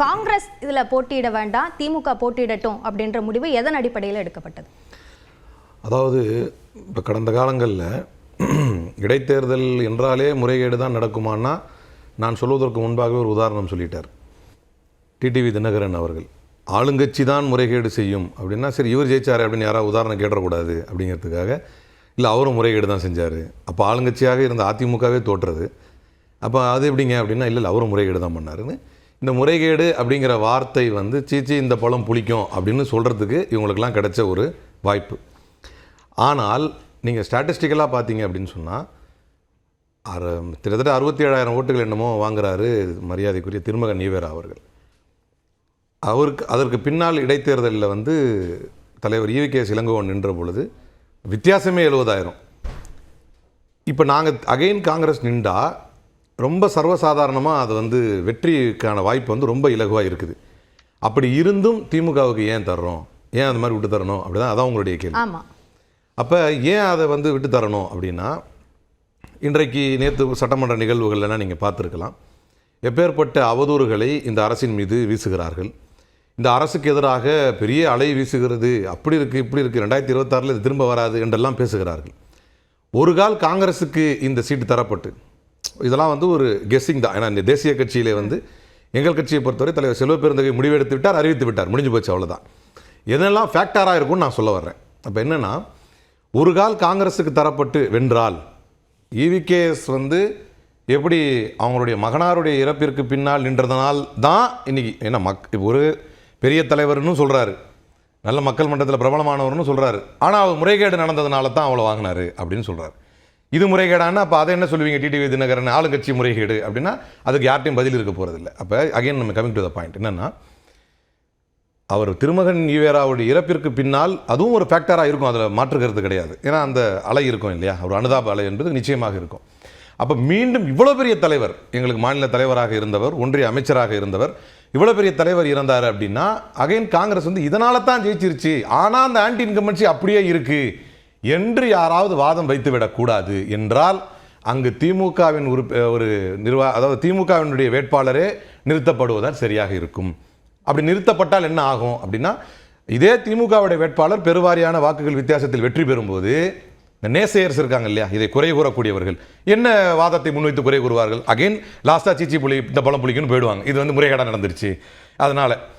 காங்கிரஸ் இதில் போட்டியிட வேண்டாம், திமுக போட்டியிடட்டும் அப்படின்ற முடிவு எதன் அடிப்படையில் எடுக்கப்பட்டது? அதாவது இப்போ கடந்த காலங்களில் இடைத்தேர்தல் என்றாலே முறைகேடு தான் நடக்குமான்னா நான் சொல்வதற்கு முன்பாகவே ஒரு உதாரணம் சொல்லிட்டார் டிடிவி தினகரன் அவர்கள். ஆளுங்கட்சி தான் முறைகேடு செய்யும் அப்படின்னா சரி இவர் ஜெயிச்சார் அப்படின்னு யாராவது உதாரணம் கேட்டக்கூடாது அப்படிங்கிறதுக்காக இல்லை அவரும் முறைகேடு தான் செஞ்சார், அப்போ ஆளுங்கட்சியாக இருந்த அதிமுகவே தோற்றுறது, அப்போ அது எப்படிங்க அப்படின்னா இல்லை அவரும் முறைகேடு தான் பண்ணாருன்னு இந்த முறைகேடு அப்படிங்கிற வார்த்தை வந்து சீச்சி இந்த பழம் புளிக்கும் அப்படின்னு சொல்கிறதுக்கு இவங்களுக்கெல்லாம் கிடைச்ச ஒரு வாய்ப்பு. ஆனால் நீங்கள் ஸ்டாட்டிஸ்டிக்கலாக பார்த்தீங்க அப்படின்னு சொன்னால் கிட்டத்தட்ட 67,000 ஓட்டுகள் என்னமோ வாங்குறாரு மரியாதைக்குரிய திருமகன் ஈவேரா அவர்கள். அதற்கு பின்னால் இடைத்தேர்தலில் வந்து தலைவர் ஈவி.கே. இளங்கோவன் நின்ற பொழுது வித்தியாசமே 70,000. இப்போ நாங்கள் அகைன் காங்கிரஸ் நின்றா ரொம்ப சர்வசாதாரணமாக அது வந்து வெற்றிக்கான வாய்ப்பு வந்து ரொம்ப இலகுவாக இருக்குது. அப்படி இருந்தும் திமுகவுக்கு ஏன் தர்றோம், ஏன் அந்த மாதிரி விட்டு தரணும் அப்படி தான் அதான் உங்களுடைய கேள்வி. ஆமாம். அப்போ ஏன் அதை வந்து விட்டு தரணும் அப்படின்னா இன்றைக்கு நேற்று சட்டமன்ற நிகழ்வுகள்லாம் நீங்கள் பார்த்துருக்கலாம். எப்பேற்பட்ட அவதூறுகளை இந்த அரசின் மீது வீசுகிறார்கள். இந்த அரசுக்கு எதிராக பெரிய அலை வீசுகிறது, அப்படி இருக்குது இப்படி இருக்குது, 2026 இது திரும்ப வராது என்றெல்லாம் பேசுகிறார்கள். ஒரு கால் காங்கிரஸுக்கு இந்த சீட்டு தரப்பட்டு இதெல்லாம் வந்து ஒரு கெஸ்ஸிங் தான். ஏன்னா இந்த தேசிய கட்சியிலே வந்து எங்கள் கட்சியை பொறுத்தவரை தலைவர் செல்வ பெருந்தகை முடிவெடுத்து விட்டார், அறிவித்து விட்டார், முடிஞ்சு போச்சு, அவ்வளோதான். எதெல்லாம் ஃபேக்டராக இருக்கும்னு நான் சொல்ல வர்றேன். அப்போ என்னென்னா ஒரு கால் காங்கிரஸுக்கு தரப்பட்டு வென்றால் ஈவி.கே.எஸ் வந்து எப்படி அவங்களுடைய மகனாருடைய இறப்பிற்கு பின்னால் நின்றதனால் தான் இன்றைக்கி ஏன்னா ஒரு பெரிய தலைவர்னு சொல்கிறாரு, நல்ல மக்கள் மன்றத்தில் பிரபலமானவர்னு சொல்கிறாரு, ஆனால் அவர் முறைகேடு நடந்ததுனால தான் அவ்வளோ வாங்கினார் அப்படின்னு சொல்கிறார். இது முறைகேடானா அப்போ அதை என்ன சொல்லுவீங்க? டிடிவி தினகரன் ஆளுங்கட்சி முறைகேடு அப்படின்னா அதுக்கு யார்ட்டையும் பதில் இருக்க போகிறதில்ல. அப்போ அகைன் நம்ம கமிங் டு த பாயிண்ட் என்னென்னா அவர் திருமகன் ஈவேராவுடைய இறப்பிற்கு பின்னால் அதுவும் ஒரு ஃபேக்டராக இருக்கும், அதில் மாற்றுக்கிறது கிடையாது. ஏன்னா அந்த அலை இருக்கும் இல்லையா, ஒரு அனுதாப அலை என்பது நிச்சயமாக இருக்கும். அப்போ மீண்டும் இவ்வளோ பெரிய தலைவர், எங்களுக்கு மாநில தலைவராக இருந்தவர், ஒன்றிய அமைச்சராக இருந்தவர், இவ்வளோ பெரிய தலைவர் இறந்தார் அப்படின்னா அகைன் காங்கிரஸ் வந்து இதனால தான் ஜெயிச்சிருச்சு, ஆனால் அந்த ஆன்டி இன்கம்பன்சி அப்படியே இருக்குது என்று யாராவது வாதம் வைத்து விடக்கூடாது என்றால் அங்கு திமுகவின் ஒரு அதாவது திமுகவினுடைய வேட்பாளரே நிறுத்தப்படுவதால் சரியாக இருக்கும். அப்படி நிறுத்தப்பட்டால் என்ன ஆகும் அப்படின்னா இதே திமுகவுடைய வேட்பாளர் பெருவாரியான வாக்குகள் வித்தியாசத்தில் வெற்றி பெறும்போது இந்த நேசையர்ஸ் இருக்காங்க இல்லையா, இதை குறை கூறக்கூடியவர்கள் என்ன வாதத்தை முன்வைத்து குறை கூறுவார்கள்? அகைன் லாஸ்ட்டாக சீச்சி புலி இந்த பழம் புளிக்குன்னு போயிடுவாங்க, இது வந்து முறைகேடாக நடந்துருச்சு அதனால்.